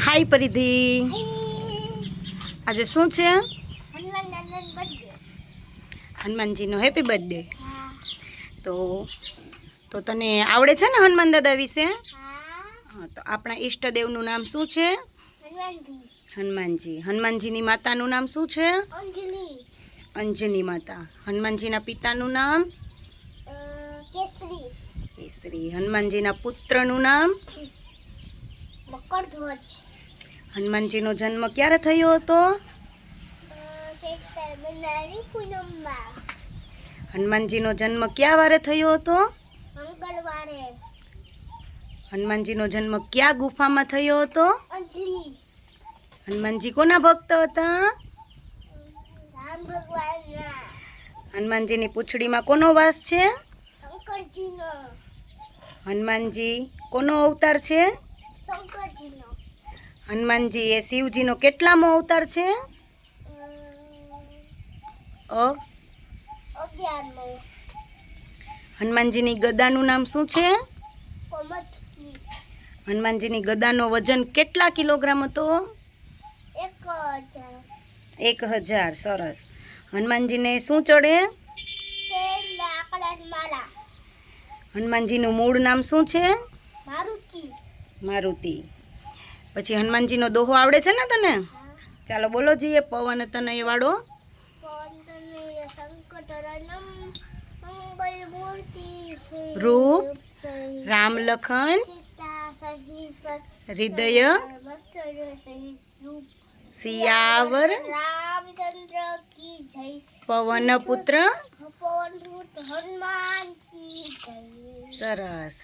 હાય પરિધિ, આજે શું છે? હનુમાનજીનો હેપી બર્થડે. તો તને આવડે છે ને હનુમાન દાદા વિશે? હા, તો આપણા ઈષ્ટદેવનું નામ શું છે? હનુમાનજી. હનુમાનજીની માતાનું નામ શું છે? અંજની માતા. હનુમાનજીના પિતાનું નામ? કેસરી. હનુમાનજીના પુત્રનું નામ? મકરધ્વજ. હનુમાનજીનો જન્મ ક્યારે થયો હતો? હનુમાનજીનો જન્મ કયા વારે થયો હતો? મંગળવારે. હનુમાનજીનો જન્મ કયા ગુફામાં થયો હતો? અંજલિ. હનુમાનજી કોના ભક્ત હતા? રામ ભગવાનના. હનુમાનજીની પૂંછડીમાં કોનો વાસ છે? શંકરજીનો. હનુમાનજી કોનો અવતાર છે? શંકરજીનો. હનુમાનજી એ શિવજીનો કેટલામો અવતાર છે? 11મો. હનુમાનજીની ગદાનું નામ શું છે? કોમતકી. હનુમાનજીની ગદાનો વજન કેટલા કિલોગ્રામ હતો? 1000. સરસ. હનુમાનજીને શું ચડે? લાકડાની માળા. હનુમાનજીનું મૂળ નામ શું છે? મારુતિ. પછી હનુમાનજીનો દોહો આવડે છે ને તને? ચાલો બોલો જઈએ. પવન તનય વાળો. રૂપ રામ લખન હૃદય સિયાવર રામચંદ્ર કી જય. પવન પુત્ર. હનુમાન કી જય. સરસ.